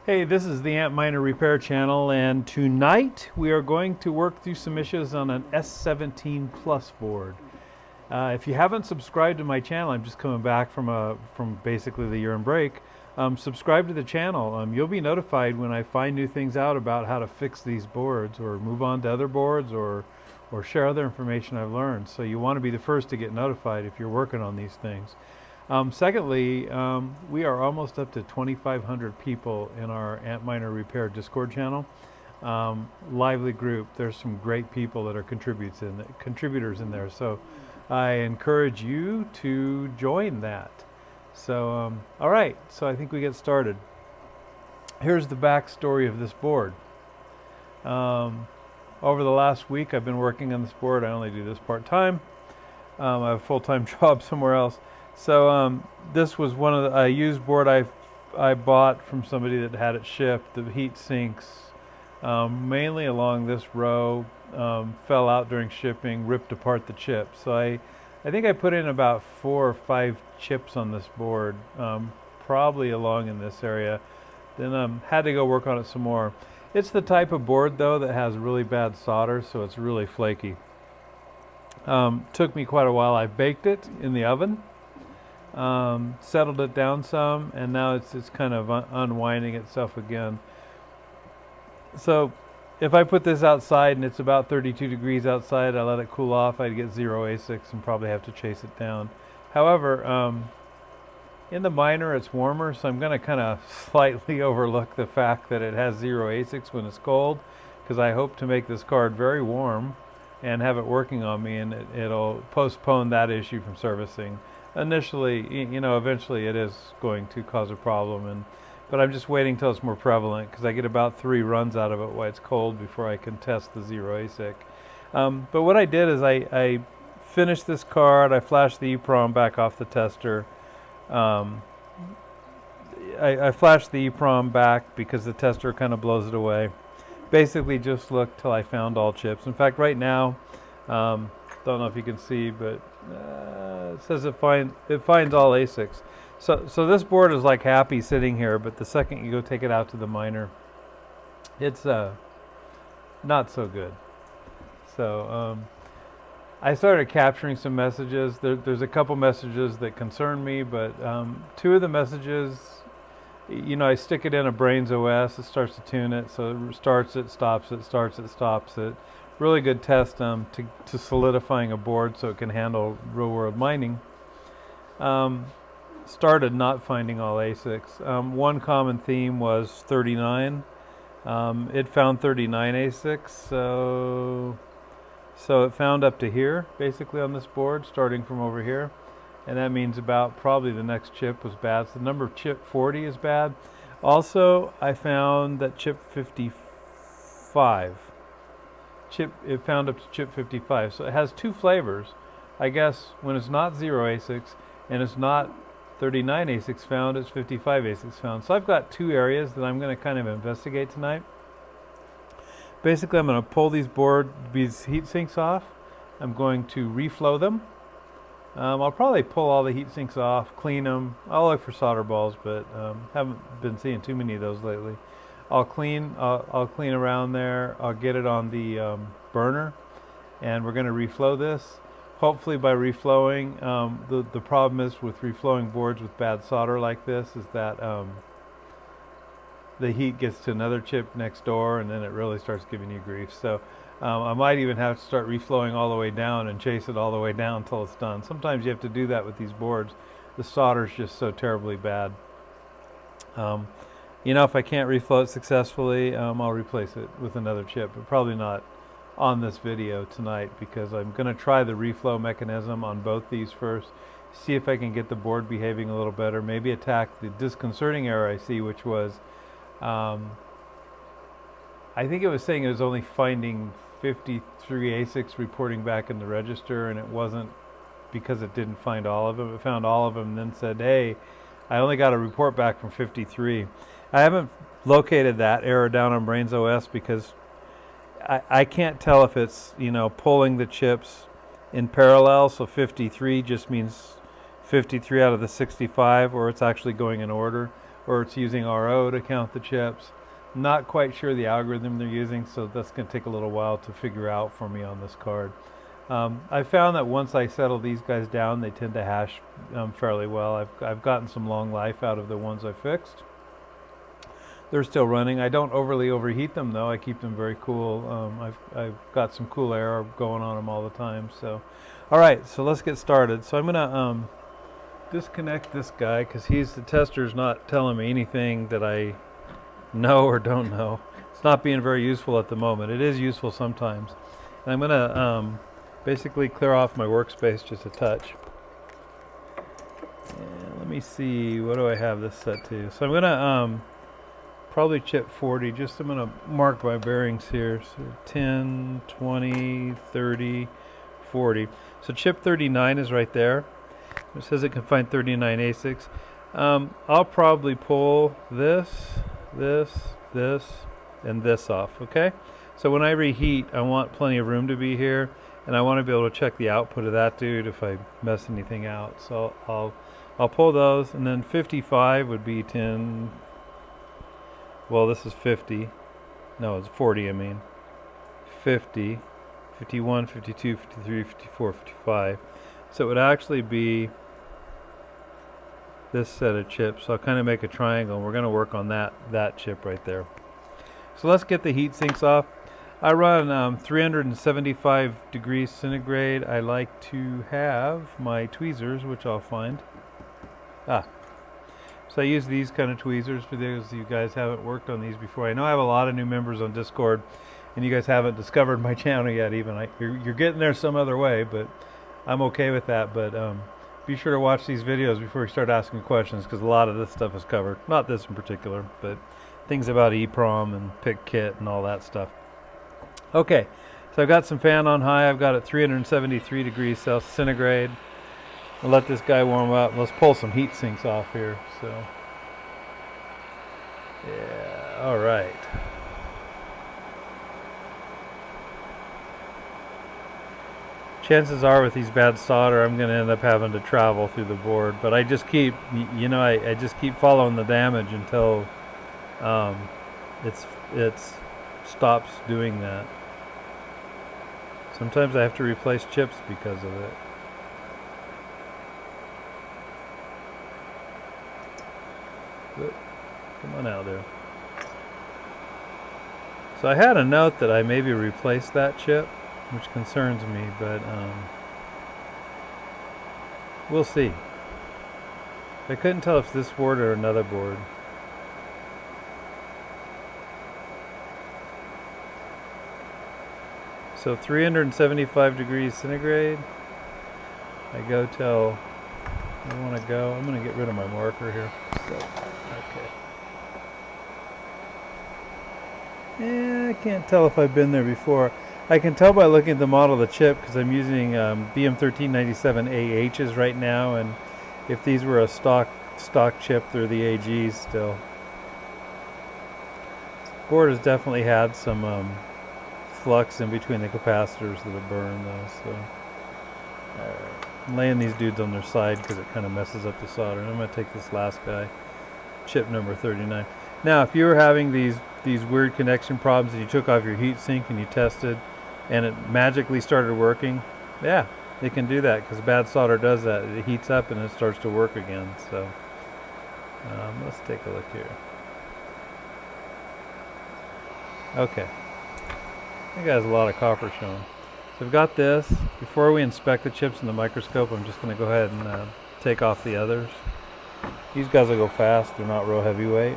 Hey, this is the Antminer repair channel, and tonight we are going to work through some issues on an S17 Plus board. If you haven't subscribed to my channel, I'm just coming back from basically the year-end break. Subscribe to the channel. You'll be notified when I find new things out about how to fix these boards, or move on to other boards, or share other information I've learned. So you want to be the first to get notified if you're working on these things. Secondly, we are almost up to 2,500 people in our Antminer Repair Discord channel. Lively group. There's some great people that are contributors in there. So I encourage you to join that. So, all right. So I think we get started. Here's the backstory of this board. Over the last week, I've been working on this board. I only do this part-time. I have a full-time job somewhere else. So this was one of the used board I bought from somebody that had it shipped. The heat sinks, mainly along this row, fell out during shipping, ripped apart the chips. So I think I put in about 4 or 5 chips on this board, probably along in this area. Then had to go work on it some more. It's the type of board though that has really bad solder, so it's really flaky. Took me quite a while. I baked it in the oven. Settled it down some, and now it's kind of unwinding itself again. So if I put this outside and it's about 32 degrees outside, I let it cool off, I'd get 0 ASICS and probably have to chase it down. However, in the miner it's warmer, so I'm going to kind of slightly overlook the fact that it has 0 ASICS when it's cold, because I hope to make this card very warm and have it working on me, and it'll postpone that issue from servicing. Initially, eventually it is going to cause a problem, but I'm just waiting till it's more prevalent, because I get about 3 runs out of it while it's cold before I can test the 0 ASIC. But what I did is I finished this card, I flashed the EEPROM back off the tester. I flashed the EEPROM back because the tester kind of blows it away. Basically just looked till I found all chips. In fact, right now, don't know if you can see, but it says it finds all ASICs. So this board is like happy sitting here, but the second you go take it out to the miner, it's not so good. So I started capturing some messages. There's a couple messages that concern me, but 2 of the messages, I stick it in a Brains OS. It starts to tune it, so it starts it, stops it, starts it, stops it. Really good test to solidifying a board so it can handle real world mining. Started not finding all ASICs. One common theme was 39. It found 39 ASICs, so it found up to here, basically on this board, starting from over here. And that means about probably the next chip was bad. So the number of chip 40 is bad. Also, I found that chip 55. It found up to chip 55, so it has 2 flavors. I guess when it's not 0 ASICs and it's not 39 ASICs found, it's 55 ASICs found. So I've got 2 areas that I'm going to kind of investigate tonight. Basically, I'm going to pull these heat sinks off. I'm going to reflow them. I'll probably pull all the heat sinks off, clean them. I'll look for solder balls, but haven't been seeing too many of those lately. I'll clean around there. I'll get it on the burner, and we're going to reflow this. Hopefully by reflowing, the problem is with reflowing boards with bad solder like this is that the heat gets to another chip next door, and then it really starts giving you grief. So I might even have to start reflowing all the way down and chase it all the way down until it's done. Sometimes you have to do that with these boards. The solder is just so terribly bad. If I can't reflow it successfully, I'll replace it with another chip, but probably not on this video tonight, because I'm going to try the reflow mechanism on both these first, see if I can get the board behaving a little better, maybe attack the disconcerting error I see, which was, I think it was saying it was only finding 53 ASICs reporting back in the register, and it wasn't because it didn't find all of them. It found all of them and then said, hey, I only got a report back from 53. I haven't located that error down on Brains OS because I can't tell if it's pulling the chips in parallel, so 53 just means 53 out of the 65, or it's actually going in order, or it's using RO to count the chips. Not quite sure the algorithm they're using, so that's going to take a little while to figure out for me on this card. I found that once I settle these guys down, they tend to hash fairly well. I've gotten some long life out of the ones I fixed. They're still running. I don't overly overheat them though. I keep them very cool. I've got some cool air going on them all the time. So, all right. So let's get started. So I'm gonna disconnect this guy because the tester's not telling me anything that I know or don't know. It's not being very useful at the moment. It is useful sometimes. And I'm gonna basically clear off my workspace just a touch. And let me see, what do I have this set to? So I'm gonna probably chip 40. I'm gonna mark my bearings here. So 10, 20, 30, 40. So chip 39 is right there. It says it can find 39 ASICs. I'll probably pull this, and this off, okay? So when I reheat, I want plenty of room to be here, and I want to be able to check the output of that dude if I mess anything out. So I'll pull those, and then 55 would be 10. Well, this is 50. No, it's 40, I mean. 50, 51, 52, 53, 54, 55. So it would actually be this set of chips. So I'll kind of make a triangle, and we're going to work on that chip right there. So let's get the heat sinks off. I run 375 degrees centigrade. I like to have my tweezers, which I'll find. So I use these kind of tweezers for those of you guys haven't worked on these before. I know I have a lot of new members on Discord, and you guys haven't discovered my channel yet even. You're getting there some other way, but I'm okay with that. But be sure to watch these videos before you start asking questions, because a lot of this stuff is covered. Not this in particular, but things about EEPROM and pick kit and all that stuff. Okay, so I've got some fan on high. I've got it 373 degrees centigrade. I'll let this guy warm up. Let's pull some heat sinks off here. So, yeah, all right. Chances are with these bad solder, I'm going to end up having to travel through the board. But I just keep, I just keep following the damage until it stops doing that. Sometimes I have to replace chips because of it. But come on out there. So I had a note that I maybe replaced that chip, which concerns me, but we'll see. I couldn't tell if it's this board or another board. So 375 degrees centigrade. I go till I want to go. I'm going to get rid of my marker here. So, okay. Yeah, I can't tell if I've been there before. I can tell by looking at the model of the chip because I'm using BM1397AHs right now, and if these were a stock chip, they're the AGs still. This board has definitely had some flux in between the capacitors that have burned though. So I'm laying these dudes on their side because it kind of messes up the solder. And I'm going to take this last guy, chip number 39. Now, if you were having these weird connection problems and you took off your heat sink and you tested and it magically started working, yeah, it can do that because bad solder does that. It heats up and it starts to work again. So let's take a look here. Okay. I think it has a lot of copper showing. So I've got this. Before we inspect the chips in the microscope, I'm just going to go ahead and take off the others. These guys will go fast. They're not real heavyweight.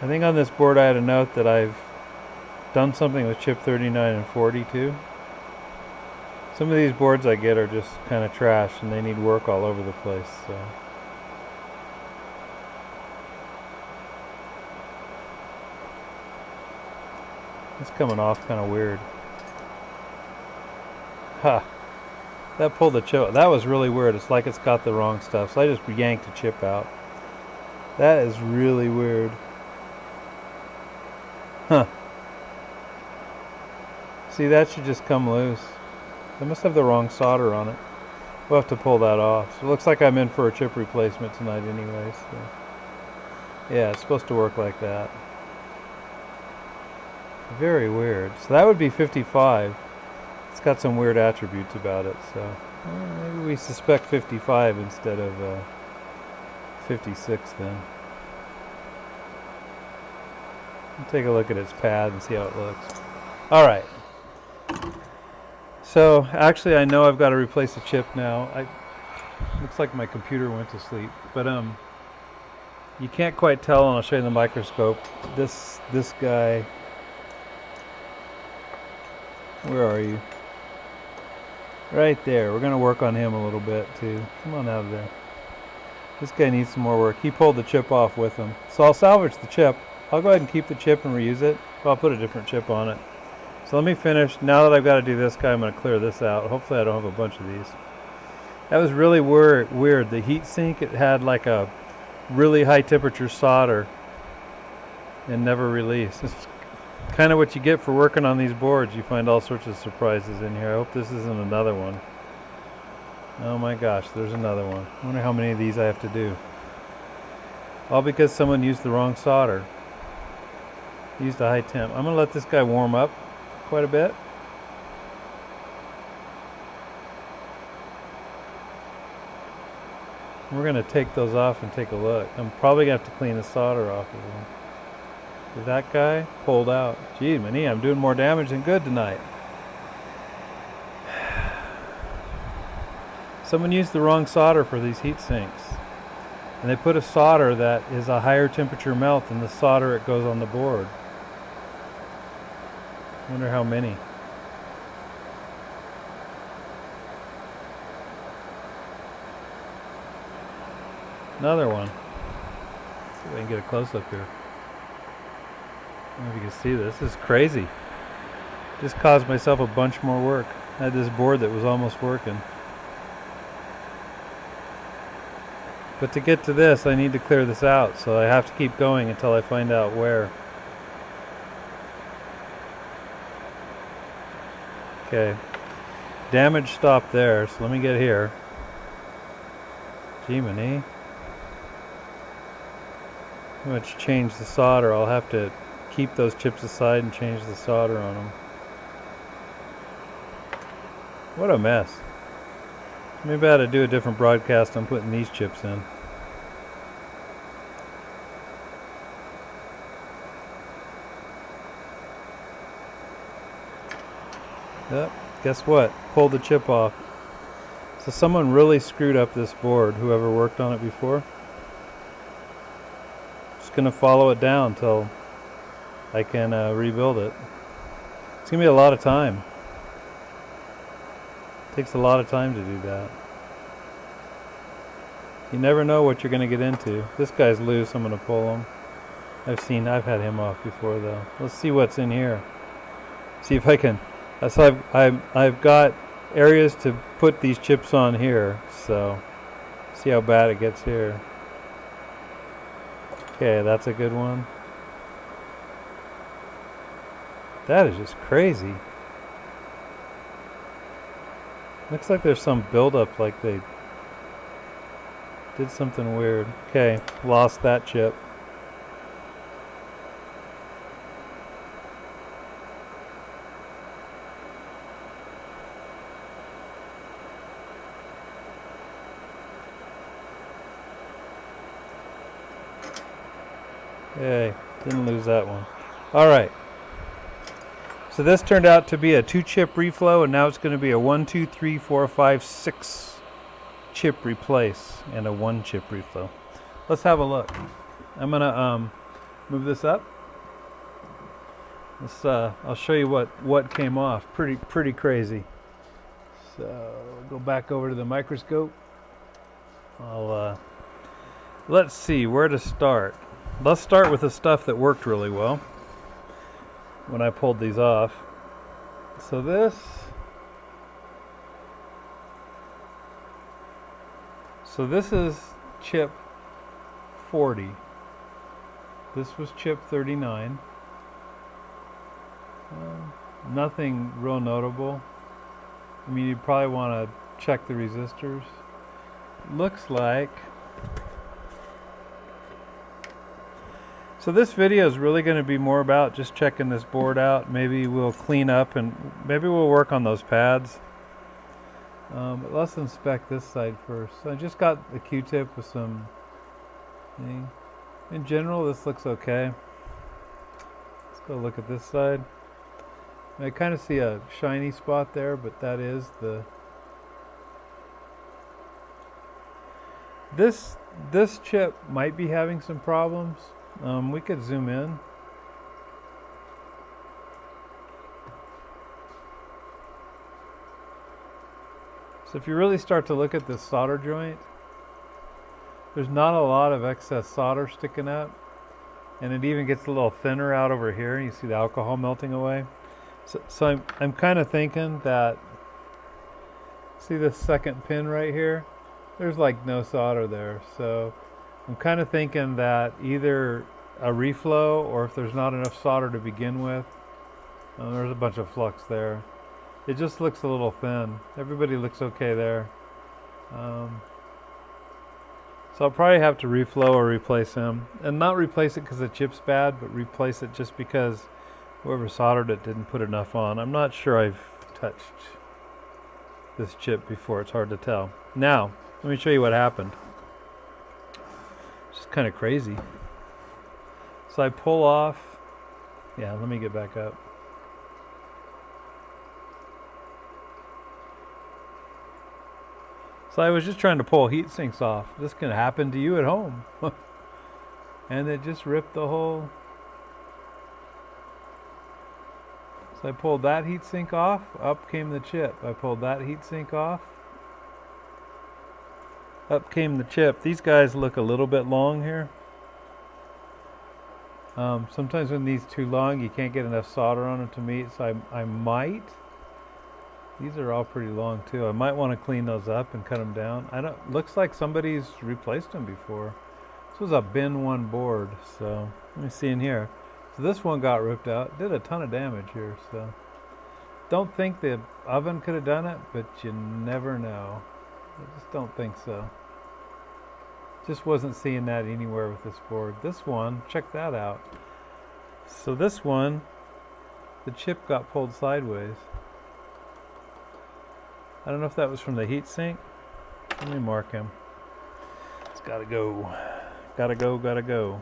I think on this board I had a note that I've done something with chip 39 and 40 too. Some of these boards I get are just kind of trash and they need work all over the place. So. It's coming off kind of weird. Ha! That pulled the chip. That was really weird. It's like it's got the wrong stuff. So I just yanked the chip out. That is really weird. Huh. See, that should just come loose. They must have the wrong solder on it. We'll have to pull that off. So it looks like I'm in for a chip replacement tonight anyway. So yeah, it's supposed to work like that. Very weird. So that would be 55. It's got some weird attributes about it. So maybe we suspect 55 instead of 56 then. We'll take a look at its pad and see how it looks. All right. So actually, I know I've got to replace a chip now. Looks like my computer went to sleep, but you can't quite tell, and I'll show you the microscope. This guy. Where are you? Right there. We're gonna work on him a little bit too. Come on out of there. This guy needs some more work. He pulled the chip off with him, so I'll salvage the chip. I'll go ahead and keep the chip and reuse it. Well, I'll put a different chip on it. So let me finish. Now that I've got to do this guy, I'm going to clear this out. Hopefully I don't have a bunch of these. That was really weird. The heat sink, it had like a really high temperature solder and never released. It's kind of what you get for working on these boards. You find all sorts of surprises in here. I hope this isn't another one. Oh my gosh, there's another one. I wonder how many of these I have to do. All because someone used the wrong solder. Used a high temp. I'm going to let this guy warm up quite a bit. We're going to take those off and take a look. I'm probably going to have to clean the solder off of them. That guy pulled out. Gee, man, I'm doing more damage than good tonight. Someone used the wrong solder for these heat sinks. And they put a solder that is a higher temperature melt than the solder that goes on the board. I wonder how many. Another one. Let's see if I can get a close up here. I don't know if you can see this. This is crazy. Just caused myself a bunch more work. I had this board that was almost working. But to get to this, I need to clear this out, so I have to keep going until I find out where. Okay. Damage stopped there, so let me get here. Gee-many. Pretty much change the solder. I'll have to keep those chips aside and change the solder on them. What a mess. Maybe I ought to do a different broadcast on putting these chips in. Yep, guess what? Pulled the chip off. So someone really screwed up this board, whoever worked on it before. Just gonna follow it down till I can rebuild it. It's gonna be a lot of time. Takes a lot of time to do that. You never know what you're gonna get into. This guy's loose, I'm gonna pull him. I've had him off before though. Let's see what's in here. See if I can. So I've got areas to put these chips on here, so see how bad it gets here. Okay, that's a good one. That is just crazy. Looks like there's some buildup, like they did something weird. Okay, lost that chip. Yay, didn't lose that one. All right. So this turned out to be a 2-chip reflow, and now it's going to be a 1, 2, 3, 4, 5, 6 chip replace and a 1-chip reflow. Let's have a look. I'm going to move this up. I'll show you what came off. Pretty crazy. So go back over to the microscope. Let's see where to start. Let's start with the stuff that worked really well when I pulled these off. So this is chip 40. This was chip 39. Nothing real notable. I mean, you'd probably want to check the resistors. Looks like... So this video is really going to be more about just checking this board out. Maybe we'll clean up and maybe we'll work on those pads. But let's inspect this side first. So I just got the Q-tip with some thing. In general, this looks okay. Let's go look at this side. I kind of see a shiny spot there, but that is the... This chip might be having some problems. We could zoom in. So if you really start to look at this solder joint, there's not a lot of excess solder sticking up, and it even gets a little thinner out over here. You see the alcohol melting away. So I'm kind of thinking that, see this second pin right here? There's like no solder there. So I'm kind of thinking that either a reflow, or if there's not enough solder to begin with, there's a bunch of flux there. It just looks a little thin. Everybody looks okay there. So I'll probably have to reflow or replace him. And not replace it because the chip's bad, but replace it just because whoever soldered it didn't put enough on. I'm not sure I've touched this chip before. It's hard to tell. Now, let me show you what happened. It's just kind of crazy. So I pull off. Yeah, let me get back up. So I was just trying to pull heat sinks off. This can happen to you at home. And it just ripped the whole... So I pulled that heat sink off, up came the chip. I pulled that heat sink off, up came the chip. These guys look a little bit long here. Sometimes when these too long, you can't get enough solder on them to meet, so I might... These are all pretty long too. I might want to clean those up and cut them down. Looks like somebody's replaced them before. This was a bin 1 board, so let me see in here. So this one got ripped out. Did a ton of damage here, so don't think the oven could have done it, but you never know. I just don't think so. Just wasn't seeing that anywhere with this board. This one, check that out. So this one, the chip got pulled sideways. I don't know if that was from the heat sink. Let me mark him. It's gotta go. Gotta go, gotta go.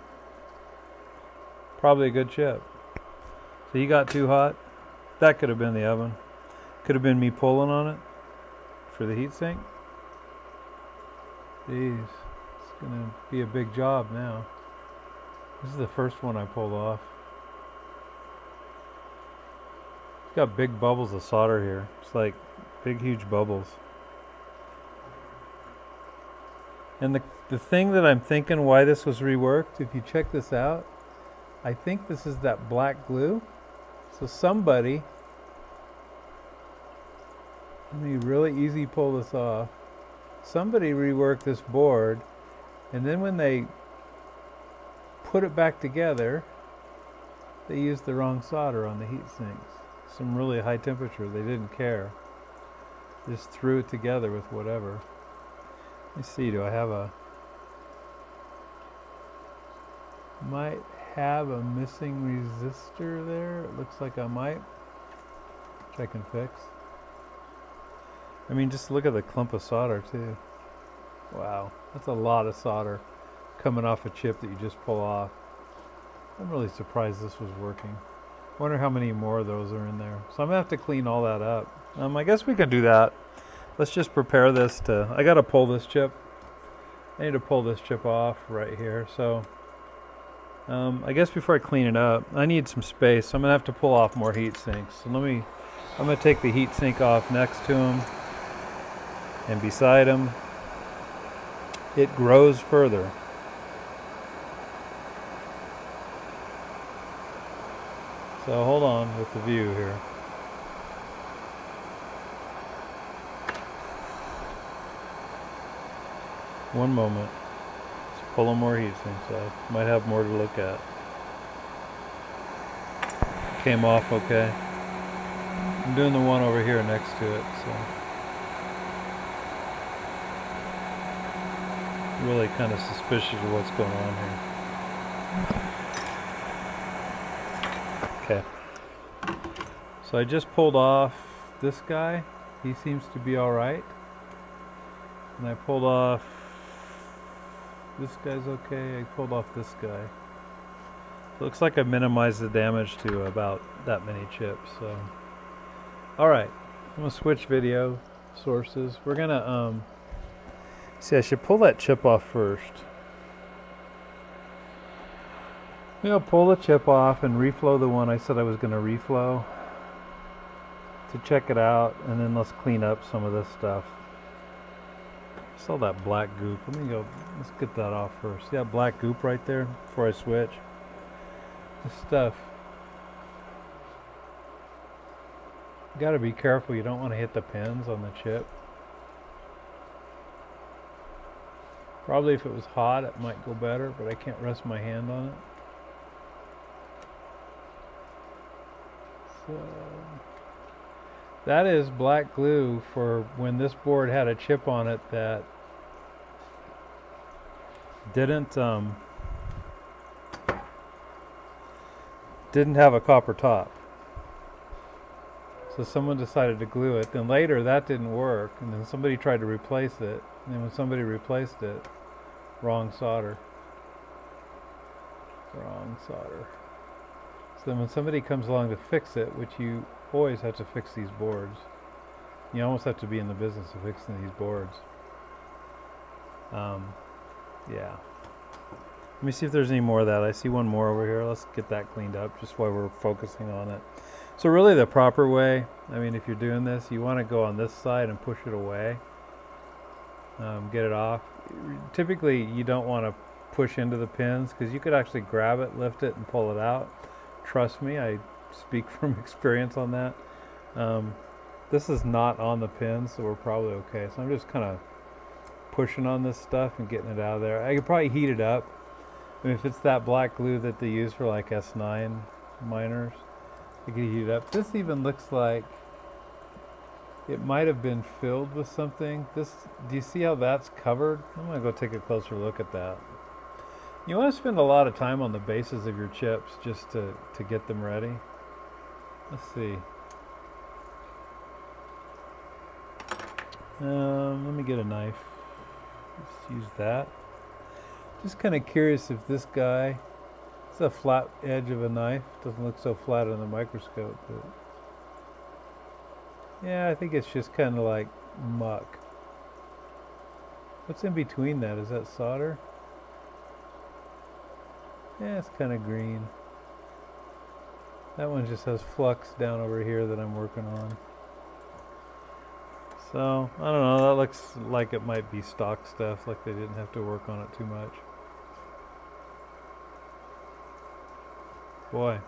Probably a good chip. So he got too hot. That could have been the oven. Could have been me pulling on it for the heat sink. Jeez, it's gonna be a big job now. This is the first one I pulled off. It's got big bubbles of solder here. It's like big, huge bubbles. And the thing that I'm thinking why this was reworked, if you check this out, I think this is that black glue. So somebody, let me really easy pull this off. Somebody reworked this board, and then when they put it back together, they used the wrong solder on the heat sinks. Some really high temperature, they didn't care. Just threw it together with whatever. Let me see, do I have a... Might have a missing resistor there. It looks like I might. Which I can fix. I mean, just look at the clump of solder too. Wow, that's a lot of solder coming off a chip that you just pull off. I'm really surprised this was working. Wonder how many more of those are in there. So I'm gonna have to clean all that up. I guess we can do that. Let's just prepare this to... I gotta pull this chip. I need to pull this chip off right here. So I guess before I clean it up, I need some space. So I'm gonna have to pull off more heat sinks. So I'm gonna take the heat sink off next to him and beside him. It grows further. So hold on with the view here. One moment. Let's pull more heat sinks off. Might have more to look at. Came off okay. I'm doing the one over here next to it, so. really kind of suspicious of what's going on here. Okay. So I just pulled off this guy. He seems to be alright. And I pulled off this guy's okay. I pulled off this guy. Looks like I minimized the damage to about that many chips. So, alright. I'm gonna switch video sources. We're gonna see, I should pull that chip off first. Maybe I'll pull the chip off and reflow the one I said I was gonna reflow to check it out, and then let's clean up some of this stuff. I saw that black goop. Let me go, let's get that off first. See that black goop right there before I switch? This stuff. You gotta be careful, you don't want to hit the pins on the chip. Probably if it was hot it might go better, but I can't rest my hand on it. So that is black glue for when this board had a chip on it that didn't have a copper top. So someone decided to glue it, then later that didn't work, and then somebody tried to replace it, and then when somebody replaced it, wrong solder. Wrong solder. So then when somebody comes along to fix it, which you always have to fix these boards, you almost have to be in the business of fixing these boards. Yeah. Let me see if there's any more of that. I see one more over here. Let's get that cleaned up just while we're focusing on it. So really the proper way, I mean, if you're doing this, you want to go on this side and push it away. Get it off. Typically you don't want to push into the pins because you could actually grab it, lift it, and pull it out. Trust me, I speak from experience on that. This is not on the pins, so we're probably okay. So I'm just kind of pushing on this stuff and getting it out of there. I could probably heat it up. I mean, if it's that black glue that they use for like S9 miners, I could heat it up. This even looks like it might have been filled with something. This, do you see how that's covered? I'm gonna go take a closer look at that. You want to spend a lot of time on the bases of your chips just to get them ready. Let's see. Let me get a knife. Let's use that. Just kind of curious if this guy, it's a flat edge of a knife. Doesn't look so flat on the microscope, but yeah, I think it's just kind of like muck. What's in between that? Is that solder? Yeah, it's kind of green. That one just has flux down over here that I'm working on. So, I don't know, that looks like it might be stock stuff, like they didn't have to work on it too much. Boy.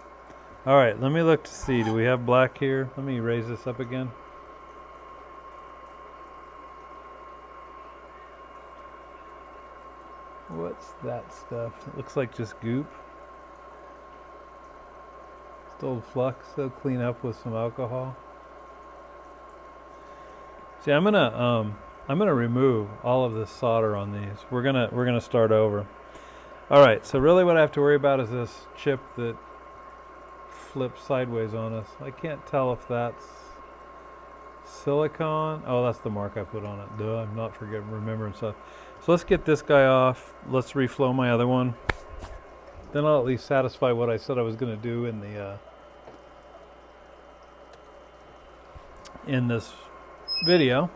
Alright, let me look to see, do we have black here? Let me raise this up again. What's that stuff? It looks like just goop. Still flux, so clean up with some alcohol. See, I'm gonna remove all of this solder on these. We're gonna start over. All right. So really, what I have to worry about is this chip that flips sideways on us. I can't tell if that's silicone. Oh, that's the mark I put on it. Duh, I'm not remembering stuff. So let's get this guy off. Let's reflow my other one. Then I'll at least satisfy what I said I was gonna do in the in this video.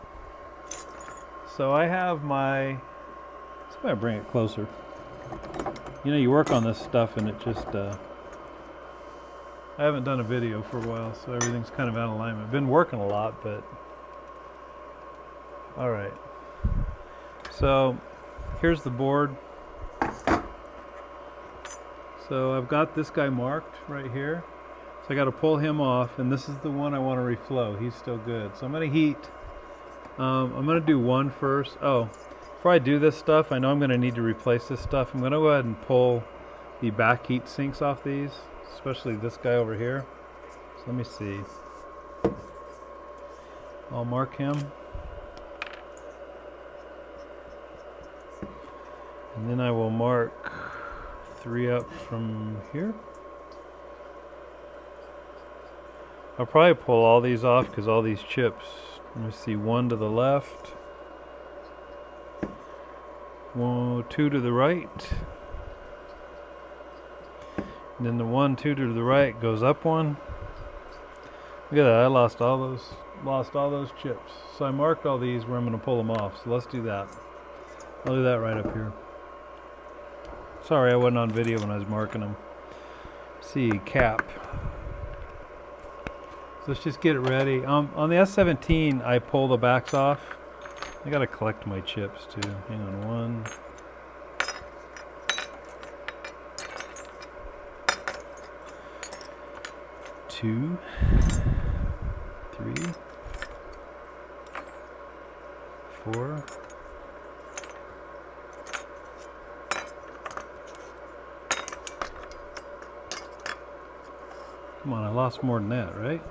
So I have my, so I'm gonna bring it closer. You know, you work on this stuff and it just I haven't done a video for a while, so everything's kind of out of alignment. I've been working a lot, but all right. So here's the board. So I've got this guy marked right here. So I got to pull him off, and this is the one I want to reflow. He's still good. So I'm going to heat. I'm going to do one first. Oh, before I do this stuff, I know I'm going to need to replace this stuff. I'm going to go ahead and pull the back heat sinks off these, especially this guy over here. So let me see. I'll mark him. And then I will mark 3 up from here. I'll probably pull all these off because all these chips. Let me see, 1 to the left, 1, 2 to the right, and then the 1, 2 to the right goes up 1. Look at that! I lost all those chips. So I marked all these where I'm going to pull them off. So let's do that. I'll do that right up here. Sorry, I wasn't on video when I was marking them. See, cap. So let's just get it ready. On the S17, I pull the backs off. I gotta collect my chips too. Hang on, 1, 2, 3, 4. Come on, I lost more than that, right?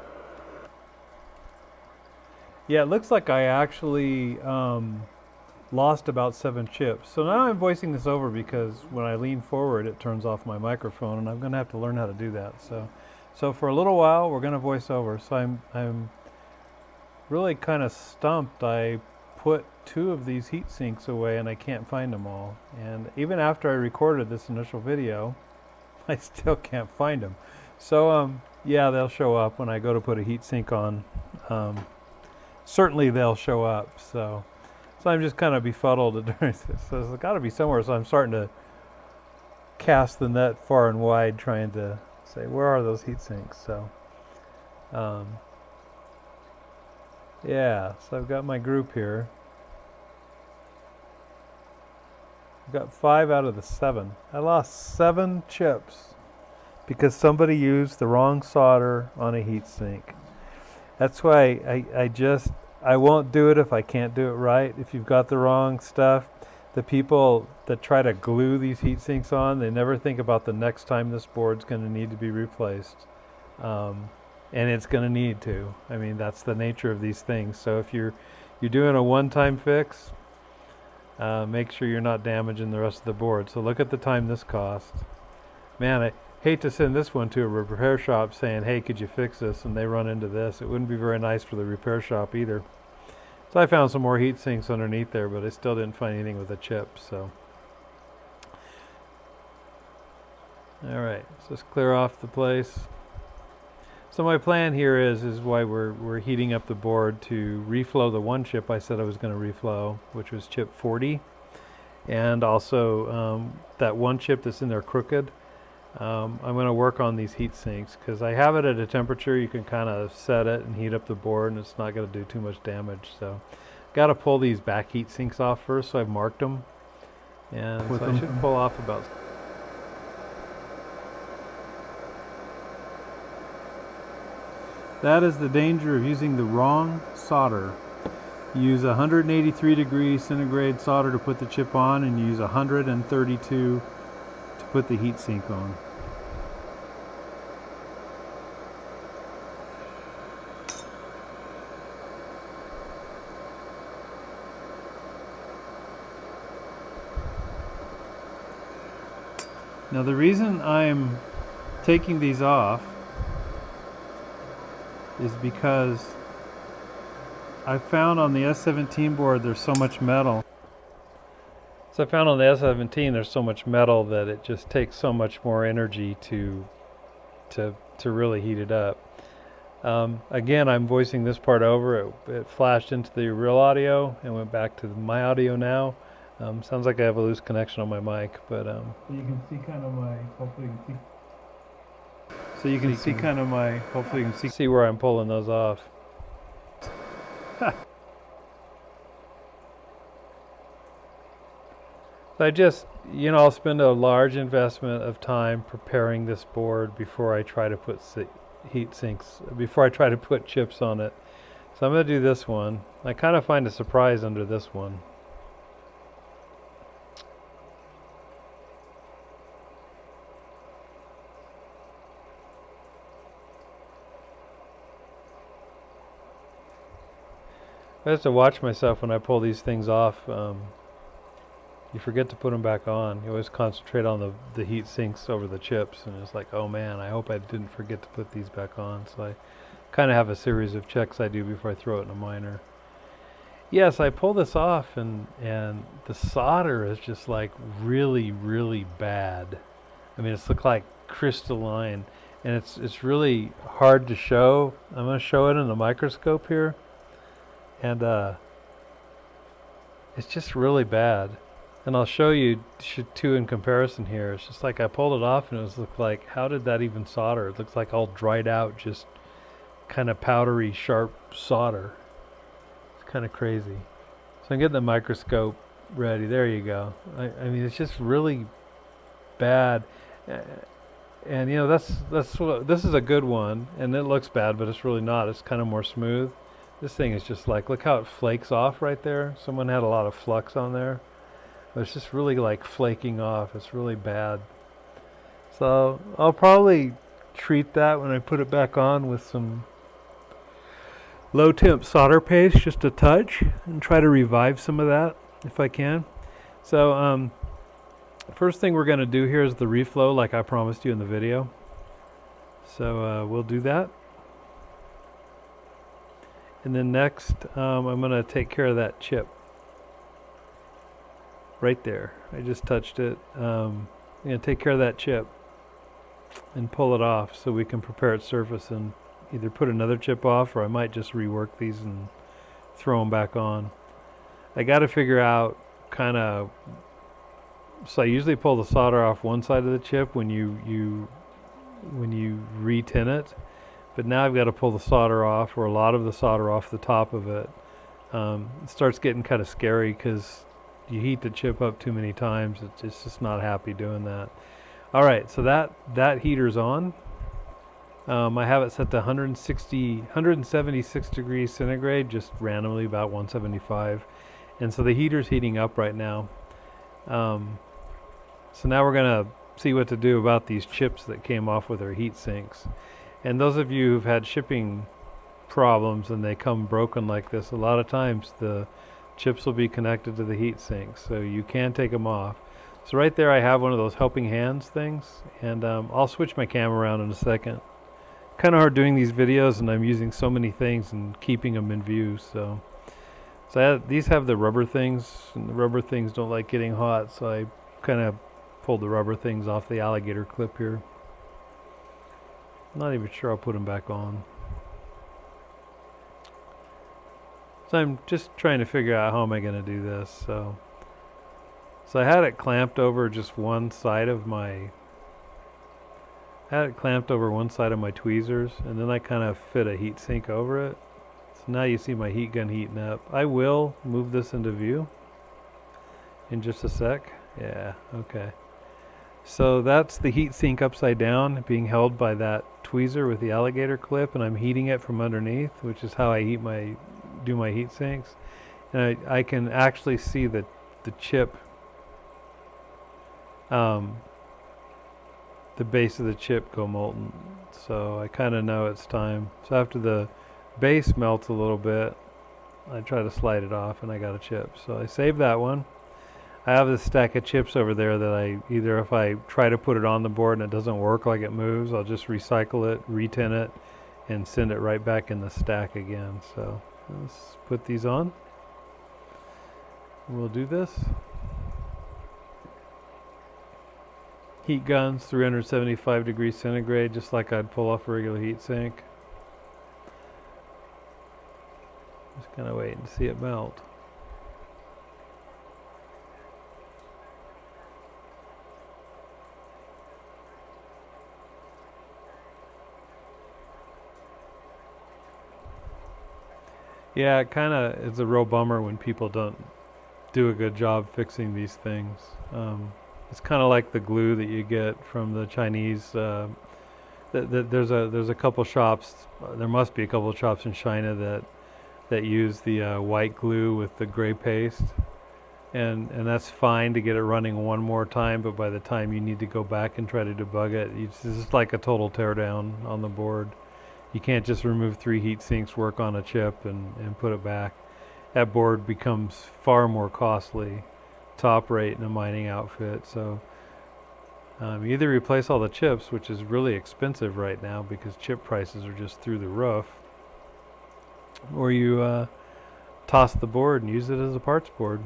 Yeah, it looks like I actually lost about 7 chips. So now I'm voicing this over because when I lean forward, it turns off my microphone, and I'm going to have to learn how to do that. So for a little while, we're going to voice over. So I'm really kind of stumped. I put 2 of these heat sinks away, and I can't find them all. And even after I recorded this initial video, I still can't find them. So yeah, they'll show up when I go to put a heat sink on. Certainly they'll show up. So I'm just kind of befuddled during this. So it's got to be somewhere. So I'm starting to cast the net far and wide, trying to say, where are those heat sinks? So yeah, so I've got my group here. I've got 5 out of the 7. I lost 7 chips because somebody used the wrong solder on a heat sink. That's why I won't do it if I can't do it right. If you've got the wrong stuff, the people that try to glue these heat sinks on, they never think about the next time this board's going to need to be replaced. And it's going to need to. I mean, that's the nature of these things. So if you're doing a one-time fix, make sure you're not damaging the rest of the board. So look at the time this cost. Man, I hate to send this one to a repair shop saying, hey, could you fix this? And they run into this. It wouldn't be very nice for the repair shop either. So I found some more heat sinks underneath there, but I still didn't find anything with a chip. So, all right, so let's clear off the place. So my plan here is why we're heating up the board to reflow the 1 chip I said I was going to reflow, which was chip 40, and also that 1 chip that's in there crooked. I'm going to work on these heat sinks because I have it at a temperature you can kind of set it and heat up the board, and it's not going to do too much damage. So got to pull these back heat sinks off first, so I've marked them, and so I should pull off about. That is the danger of using the wrong solder. Use 183 degree centigrade solder to put the chip on, and use 132 to put the heat sink on. Now the reason I'm taking these off is because I found on the S17 board there's so much metal. So I found on the S17 there's so much metal that it just takes so much more energy to really heat it up. Again, I'm voicing this part over. It flashed into the real audio and went back to my audio now. Sounds like I have a loose connection on my mic, but you can see kind of my. Hopefully you can see. So you can see kind of my. Hopefully you can see where I'm pulling those off. I just, I'll spend a large investment of time preparing this board before I try to put heat sinks, before I try to put chips on it. So I'm going to do this one. I kind of find a surprise under this one. I have to watch myself when I pull these things off. you forget to put them back on. You always concentrate on the heat sinks over the chips, and it's like, oh man, I hope I didn't forget to put these back on. So I kind of have a series of checks I do before I throw it in a miner. Yes, I pull this off, and the solder is just like really, really bad. I mean, it's look like crystalline, and it's really hard to show. I'm going to show it in the microscope here, and it's just really bad. And I'll show you two in comparison here. It's just like I pulled it off, and it was looked like, how did that even solder? It looks like all dried out, just kind of powdery, sharp solder. It's kind of crazy. So I'm getting the microscope ready. There you go. I mean, it's just really bad. And you know, that's what, this is a good one, and it looks bad, but it's really not. It's kind of more smooth. This thing is just like, look how it flakes off right there. Someone had a lot of flux on there. But it's just really like flaking off. It's really bad. So I'll probably treat that when I put it back on with some low temp solder paste, just a touch, and try to revive some of that if I can. So first thing we're going to do here is the reflow, like I promised you in the video. So we'll do that. And then next I'm going to take care of that chip right there. I just touched it. I'm going to take care of that chip and pull it off so we can prepare its surface and either put another chip off, or I might just rework these and throw them back on. I got to figure out kind of, so I usually pull the solder off one side of the chip when you re-tin it, but now I've got to pull the solder off, or a lot of the solder off the top of it. It starts getting kind of scary because you heat the chip up too many times. It's just not happy doing that. All right, so that heater's on. I have it set to 176 degrees centigrade, just randomly about 175. And so the heater's heating up right now. So now we're going to see what to do about these chips that came off with our heat sinks. And those of you who've had shipping problems and they come broken like this, a lot of times the chips will be connected to the heat sink, so you can take them off. So right there I have one of those helping hands things, and I'll switch my camera around in a second. Kind of hard doing these videos, and I'm using so many things and keeping them in view. So these have the rubber things, and the rubber things don't like getting hot, so I kind of pulled the rubber things off the alligator clip here. I'm not even sure I'll put them back on. So I'm just trying to figure out how am I going to do this. So I had it clamped over just one side of my tweezers, and then I kind of fit a heat sink over it. So now you see my heat gun heating up. I will move this into view in just a sec. Yeah, okay. So that's the heat sink upside down, being held by that tweezer with the alligator clip, and I'm heating it from underneath, which is how I do my heat sinks. And I can actually see the chip, the base of the chip go molten. So I kind of know it's time. So after the base melts a little bit, I try to slide it off, and I got a chip. So I save that one. I have this stack of chips over there that I either, if I try to put it on the board and it doesn't work, like it moves, I'll just recycle it, re-tin it, and send it right back in the stack again. So let's put these on. We'll do this. Heat guns, 375 degrees centigrade, just like I'd pull off a regular heat sink. Just kind of waiting to see it melt. Yeah, it kind of is a real bummer when people don't do a good job fixing these things. It's kind of like the glue that you get from the Chinese. There's a couple shops. There must be a couple of shops in China that use the white glue with the gray paste, and that's fine to get it running one more time. But by the time you need to go back and try to debug it, it's just like a total teardown on the board. You can't just remove 3 heat sinks, work on a chip, and put it back. That board becomes far more costly top rate in a mining outfit. So you either replace all the chips, which is really expensive right now because chip prices are just through the roof, or you toss the board and use it as a parts board.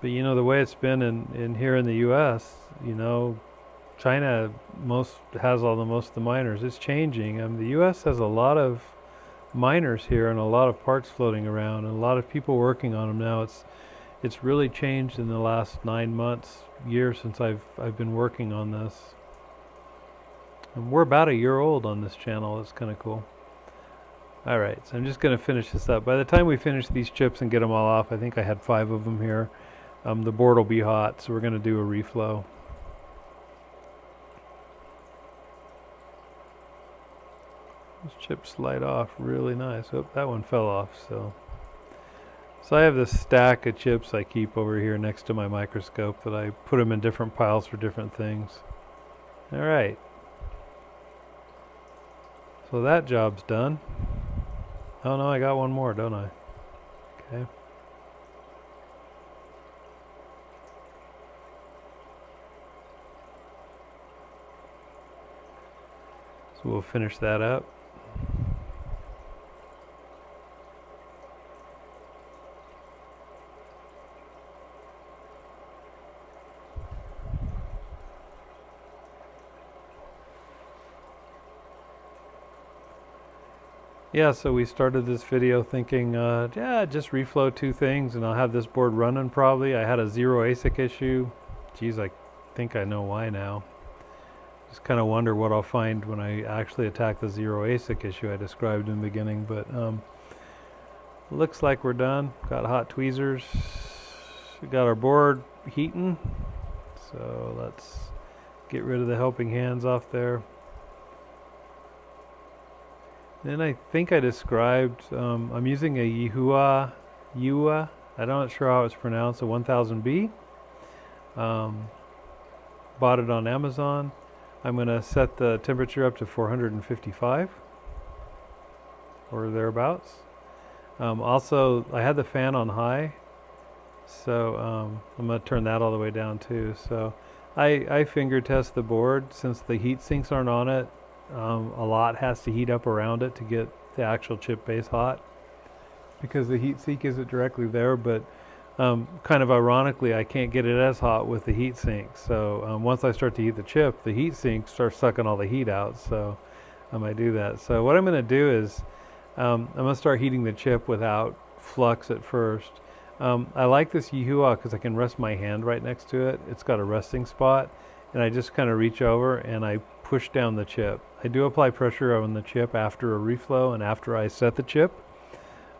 But you know, the way it's been in here in the US, you know, China has most of the miners. It's changing. The US has a lot of miners here and a lot of parts floating around and a lot of people working on them now. It's really changed in the last 9 months, year since I've been working on this. And we're about a year old on this channel. It's kind of cool. Alright, so I'm just going to finish this up. By the time we finish these chips and get them all off, I think I had 5 of them here. The board will be hot, so we're going to do a reflow. Those chips slide off really nice. Oh, that one fell off. So I have this stack of chips I keep over here next to my microscope that I put them in different piles for different things. Alright. So that job's done. Oh no, I got one more, don't I? Okay. So we'll finish that up. Yeah, so we started this video thinking, yeah, just reflow 2 things and I'll have this board running probably. I had a 0 ASIC issue. Geez, I think I know why now. Just kind of wonder what I'll find when I actually attack the 0 ASIC issue I described in the beginning. But looks like we're done. Got hot tweezers. We got our board heating. So let's get rid of the helping hands off there. Then I think I described, I'm using a Yihua, I'm not sure how it's pronounced, a 1000B. Bought it on Amazon. I'm going to set the temperature up to 455 or thereabouts. Also, I had the fan on high, so I'm going to turn that all the way down too. So I finger test the board since the heat sinks aren't on it. A lot has to heat up around it to get the actual chip base hot because the heat sink isn't directly there, but kind of ironically I can't get it as hot with the heat sink. So once I start to heat the chip, the heat sink starts sucking all the heat out, so I might do that. So what I'm going to do is I'm going to start heating the chip without flux at first. I like this Yihua because I can rest my hand right next to it. It's got a resting spot and I just kind of reach over and I push down the chip. I do apply pressure on the chip after a reflow and after I set the chip.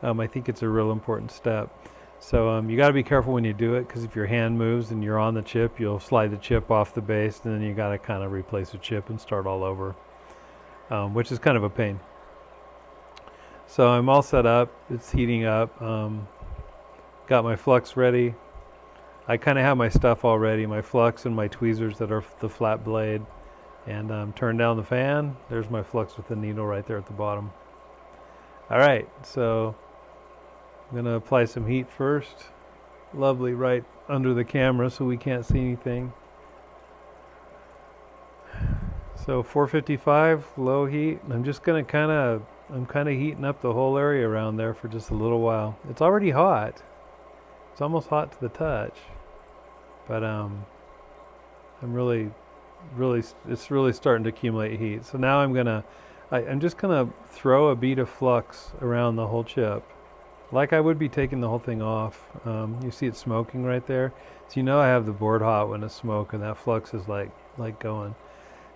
I think it's a real important step. So you got to be careful when you do it because if your hand moves and you're on the chip, you'll slide the chip off the base and then you got to kind of replace the chip and start all over, which is kind of a pain. So I'm all set up. It's heating up. Got my flux ready. I kind of have my stuff all ready, my flux and my tweezers that are the flat blade. And turn down the fan. There's my flux with the needle right there at the bottom. Alright, so I'm going to apply some heat first. Lovely, right under the camera so we can't see anything. So 455, low heat. I'm just going to I'm kind of heating up the whole area around there for just a little while. It's already hot. It's almost hot to the touch. But I'm it's really starting to accumulate heat. So now I'm just gonna throw a bead of flux around the whole chip, like I would be taking the whole thing off. You see it smoking right there, so you know I have the board hot when it's smoke, and that flux is like going.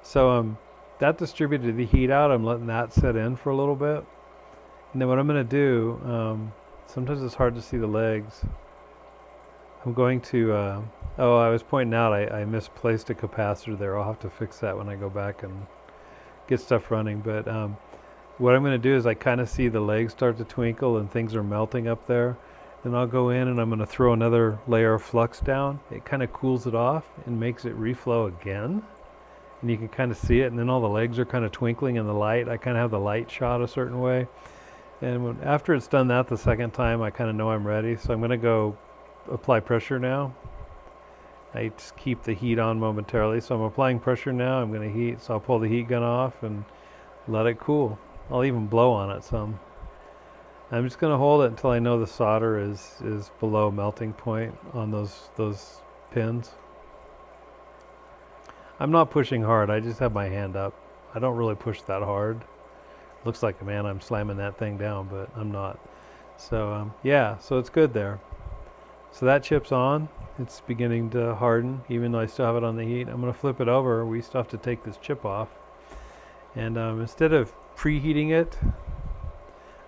So that distributed the heat out. I'm letting that set in for a little bit, and then what I'm gonna do. Sometimes it's hard to see the legs. I'm going to. Oh, I was pointing out I misplaced a capacitor there. I'll have to fix that when I go back and get stuff running. But what I'm going to do is I kind of see the legs start to twinkle and things are melting up there. Then I'll go in and I'm going to throw another layer of flux down. It kind of cools it off and makes it reflow again. And you can kind of see it. And then all the legs are kind of twinkling in the light. I kind of have the light shot a certain way. And after it's done that the second time, I kind of know I'm ready. So I'm going to go apply pressure now. I just keep the heat on momentarily, so I'm applying pressure now. I'm going to heat, so I'll pull the heat gun off and let it cool. I'll even blow on it some. I'm just going to hold it until I know the solder is below melting point on those pins. I'm not pushing hard, I just have my hand up. I don't really push that hard. Looks like, man, I'm slamming that thing down, but I'm not. So yeah, so it's good there. So that chip's on. It's beginning to harden, even though I still have it on the heat. I'm going to flip it over. We still have to take this chip off. And instead of preheating it,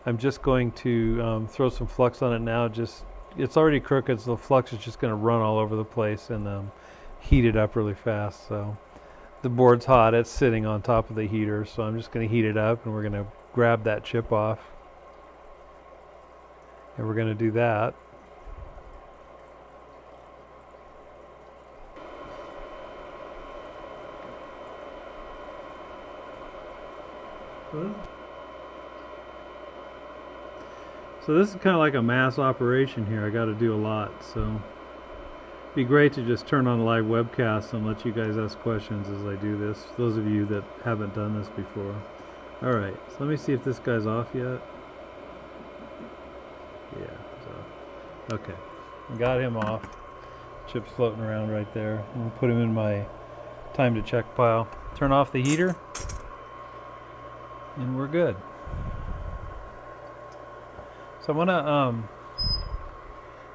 I'm just going to throw some flux on it now. It's already crooked, so the flux is just going to run all over the place and heat it up really fast. So the board's hot. It's sitting on top of the heater, so I'm just going to heat it up, and we're going to grab that chip off. And we're going to do that. So this is kind of like a mass operation here. I got to do a lot, so it'd be great to just turn on a live webcast and let you guys ask questions as I do this, those of you that haven't done this before. Alright, so let me see if this guy's off yet. Yeah, so okay, got him off. Chip's floating around right there. I'm going to put him in my time to check pile. Turn off the heater, and we're good. So I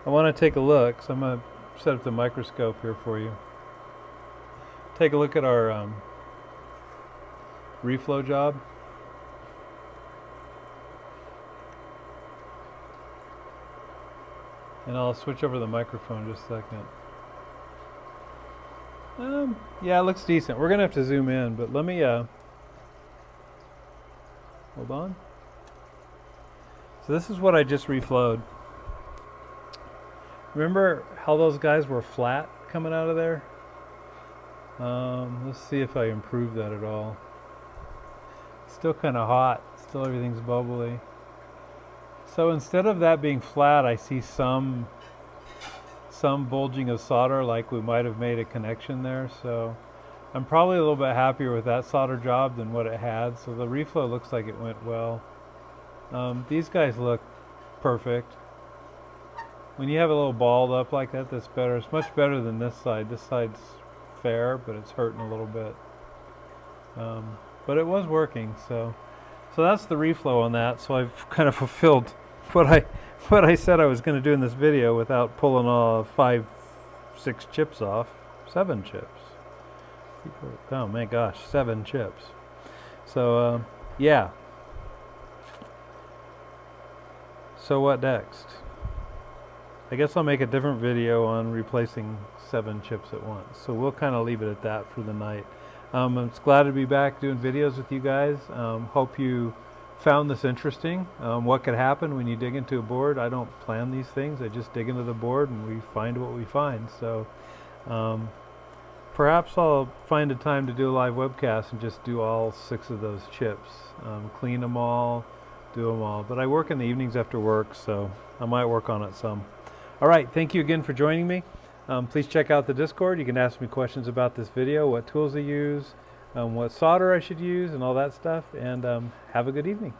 want to take a look. So I'm going to set up the microscope here for you. Take a look at our reflow job. And I'll switch over the microphone just a second. Yeah, it looks decent. We're going to have to zoom in, but let me hold on. So this is what I just reflowed. Remember how those guys were flat coming out of there? Let's see if I improve that at all. Still kind of hot. Still everything's bubbly. So instead of that being flat, I see some bulging of solder, like we might have made a connection there. So I'm probably a little bit happier with that solder job than what it had. So the reflow looks like it went well. These guys look perfect. When you have a little balled up like that, that's better. It's much better than this side. This side's fair, but it's hurting a little bit. But it was working, so that's the reflow on that. So I've kind of fulfilled what I said I was going to do in this video without pulling all 5, 6 chips off. 7 chips. Oh my gosh, 7 chips. So yeah. So what next? I guess I'll make a different video on replacing 7 chips at once. So we'll kind of leave it at that for the night. I'm just glad to be back doing videos with you guys. Hope you found this interesting. What could happen when you dig into a board? I don't plan these things. I just dig into the board and we find what we find. So perhaps I'll find a time to do a live webcast and just do all 6 of those chips. Clean them all, do them all. But I work in the evenings after work, so I might work on it some. All right, thank you again for joining me. Please check out the Discord. You can ask me questions about this video, what tools I use, what solder I should use, and all that stuff. And have a good evening.